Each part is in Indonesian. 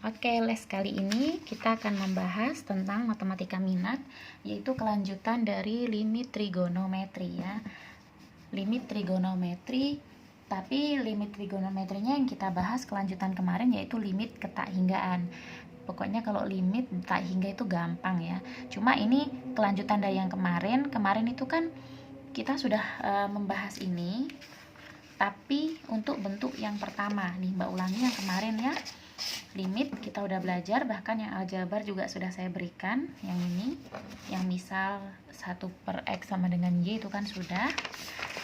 Oke, les kali ini kita akan membahas tentang matematika minat, yaitu kelanjutan dari limit trigonometri ya. Limit trigonometri, tapi limit trigonometrinya yang kita bahas kelanjutan kemarin yaitu limit ketak hinggaan. Pokoknya kalau limit tak hingga itu gampang ya. Cuma ini kelanjutan dari yang kemarin. Kemarin itu kan kita sudah membahas ini, tapi untuk bentuk yang pertama nih, Mbak ulangi yang kemarin ya. Limit kita udah belajar, bahkan yang aljabar juga sudah saya berikan. Yang ini, yang misal 1/x sama dengan y itu kan sudah.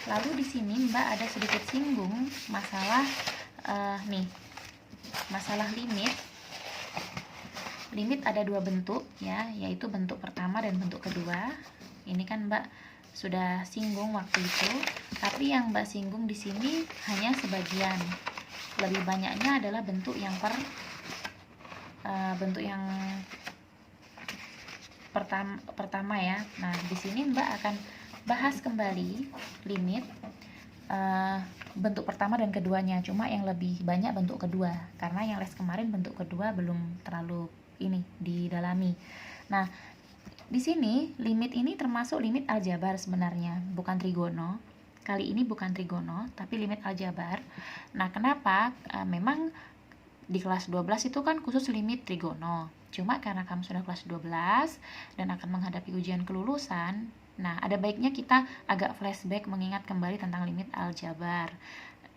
Lalu di sini Mbak ada sedikit singgung masalah masalah limit. Limit ada dua bentuk ya, yaitu bentuk pertama dan bentuk kedua. Ini kan Mbak sudah singgung waktu itu, tapi yang Mbak singgung di sini hanya sebagian. Lebih banyaknya adalah bentuk yang pertama ya. Nah, di sini Mbak akan bahas kembali limit bentuk pertama dan keduanya, cuma yang lebih banyak bentuk kedua, karena yang les kemarin bentuk kedua belum terlalu ini didalami. Nah, di sini limit ini termasuk limit aljabar sebenarnya, bukan trigono. Kali ini bukan trigono, tapi limit aljabar. Nah, kenapa? Memang di kelas 12 itu kan khusus limit trigono. Cuma karena kamu sudah kelas 12 dan akan menghadapi ujian kelulusan, nah ada baiknya kita agak flashback mengingat kembali tentang limit aljabar.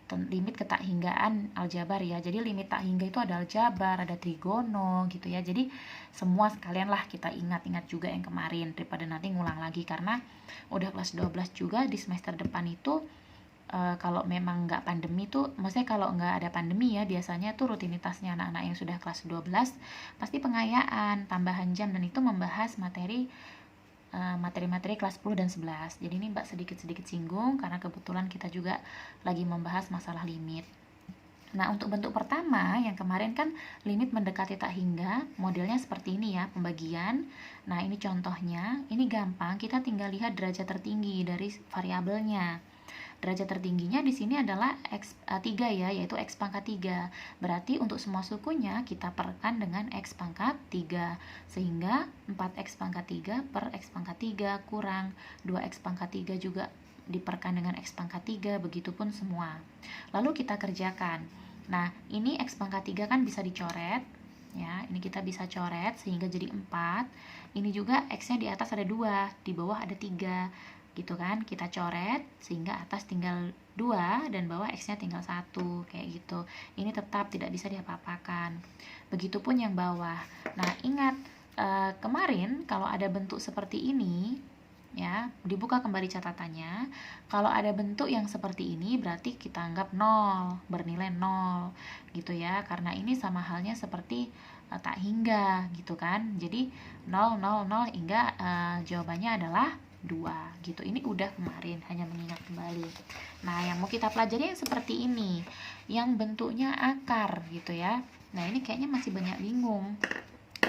Limit ketak hinggaan aljabar ya. Jadi limit tak hingga itu ada aljabar, ada trigono gitu ya. Jadi semua sekalian lah kita ingat-ingat juga yang kemarin, daripada nanti ngulang lagi, karena udah kelas 12 juga. Di semester depan itu kalau memang nggak pandemi tuh, maksudnya kalau nggak ada pandemi ya, biasanya tuh rutinitasnya anak-anak yang sudah kelas 12 pasti pengayaan, tambahan jam, dan itu membahas materi-materi kelas 10 dan 11. Jadi ini Mbak sedikit-sedikit singgung karena kebetulan kita juga lagi membahas masalah limit. Nah, untuk bentuk pertama yang kemarin kan limit mendekati tak hingga, modelnya seperti ini ya, pembagian. Nah, ini contohnya, ini gampang, kita tinggal lihat derajat tertinggi dari variabelnya. Derajat tertingginya di sini adalah x3 ya, yaitu x pangkat 3. Berarti untuk semua sukunya kita perkan dengan x pangkat 3. Sehingga 4x pangkat 3 per x pangkat 3 kurang 2x pangkat 3 juga diperkan dengan x pangkat 3, begitupun semua. Lalu kita kerjakan. Nah, ini x pangkat 3 kan bisa dicoret ya. Ini kita bisa coret sehingga jadi 4. Ini juga x-nya di atas ada 2, di bawah ada 3. Gitu kan, kita coret sehingga atas tinggal 2 dan bawah x-nya tinggal 1, kayak gitu. Ini tetap tidak bisa diapa-apakan. Begitupun yang bawah. Nah, ingat kemarin kalau ada bentuk seperti ini ya, dibuka kembali catatannya. Kalau ada bentuk yang seperti ini berarti kita anggap 0, bernilai 0 gitu ya, karena ini sama halnya seperti tak hingga gitu kan. Jadi 0 0 0 hingga jawabannya adalah 2 gitu. Ini udah kemarin, hanya mengingat kembali. Nah, yang mau kita pelajari yang seperti ini, yang bentuknya akar gitu ya. Nah, ini kayaknya masih banyak bingung,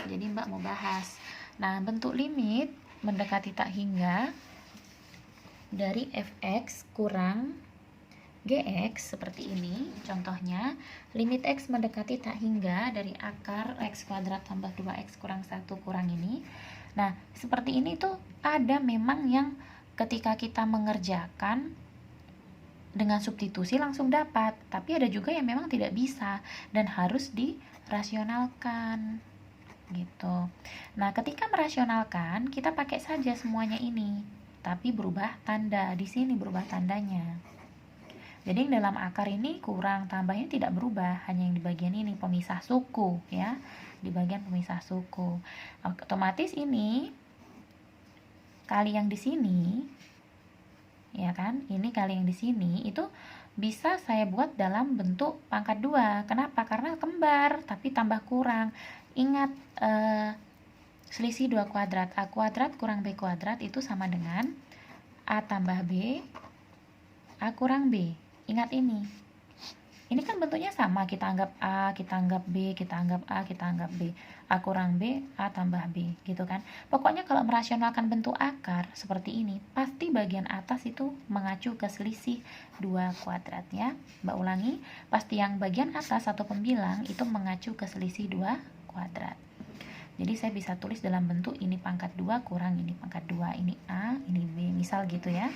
jadi Mbak mau bahas. Nah, bentuk limit mendekati tak hingga dari fx kurang gx seperti ini. Contohnya, limit x mendekati tak hingga dari akar x kuadrat tambah 2x kurang 1 kurang ini. Nah, seperti ini tuh ada memang yang ketika kita mengerjakan dengan substitusi langsung dapat, tapi ada juga yang memang tidak bisa dan harus dirasionalkan gitu. Nah, ketika merasionalkan, kita pakai saja semuanya ini, tapi berubah tanda. Di sini berubah tandanya. Jadi yang dalam akar ini kurang tambahnya tidak berubah, hanya yang di bagian ini pemisah suku ya. Di bagian pemisah suku. Otomatis ini kali yang di sini ya kan? Ini kali yang di sini itu bisa saya buat dalam bentuk pangkat 2. Kenapa? Karena kembar tapi tambah kurang. Ingat selisih 2 kuadrat. A kuadrat kurang B kuadrat itu sama dengan A tambah B A kurang B. Ingat ini. Ini kan bentuknya sama, kita anggap A, kita anggap B, kita anggap A, kita anggap B. A kurang B, A tambah B, gitu kan. Pokoknya kalau merasionalkan bentuk akar seperti ini, pasti bagian atas itu mengacu ke selisih 2 kuadrat ya. Mbak ulangi, pasti yang bagian atas atau pembilang itu mengacu ke selisih 2 kuadrat. Jadi saya bisa tulis dalam bentuk ini pangkat 2 kurang ini pangkat 2, ini A, ini B, misal gitu ya.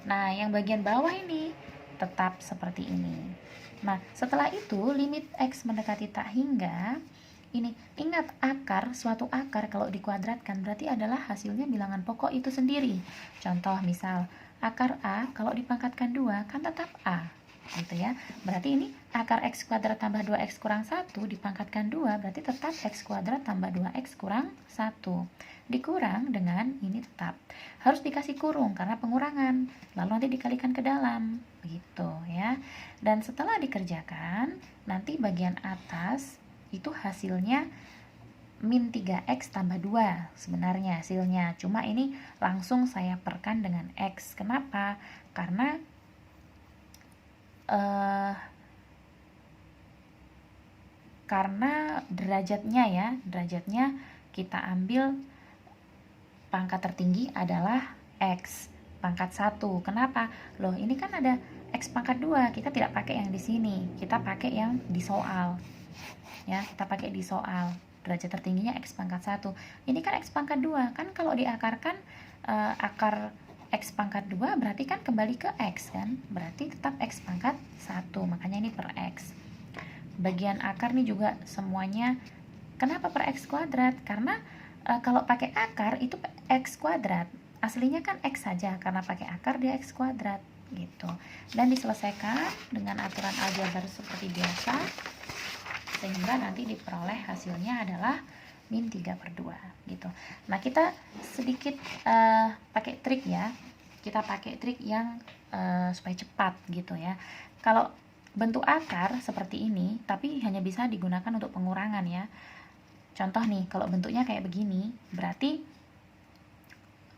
Nah, yang bagian bawah ini tetap seperti ini. Nah, setelah itu limit X mendekati tak hingga, ini ingat akar, suatu akar kalau dikuadratkan berarti adalah hasilnya bilangan pokok itu sendiri. Contoh misal, akar A kalau dipangkatkan 2 kan tetap A, gitu ya. Berarti ini akar X kuadrat tambah 2X kurang 1 dipangkatkan 2 berarti tetap X kuadrat tambah 2X kurang 1. Dikurang dengan ini tetap. Harus dikasih kurung karena pengurangan, lalu nanti dikalikan ke dalam, begitu ya. Dan setelah dikerjakan, nanti bagian atas itu hasilnya min 3x tambah 2 sebenarnya hasilnya. Cuma ini langsung saya perkan dengan x. Kenapa? Karena derajatnya kita ambil pangkat tertinggi adalah x pangkat 1. Kenapa? Loh, ini kan ada x pangkat 2, kita tidak pakai yang di sini, kita pakai yang di soal. Ya, kita pakai di soal. Derajat tertingginya x pangkat 1. Ini kan x pangkat 2, kan kalau diakarkan akar x pangkat 2 berarti kan kembali ke x kan? Berarti tetap x pangkat 1, makanya ini per x. Bagian akar nih juga semuanya kenapa per x kuadrat? Karena kalau pakai akar itu x kuadrat, aslinya kan x saja, karena pakai akar dia x kuadrat gitu. Dan diselesaikan dengan aturan aljabar seperti biasa, sehingga nanti diperoleh hasilnya adalah min 3/2 gitu. Nah, kita sedikit pakai trik ya, kita pakai trik yang supaya cepat gitu ya. Kalau bentuk akar seperti ini, tapi hanya bisa digunakan untuk pengurangan ya. Contoh nih, kalau bentuknya kayak begini, berarti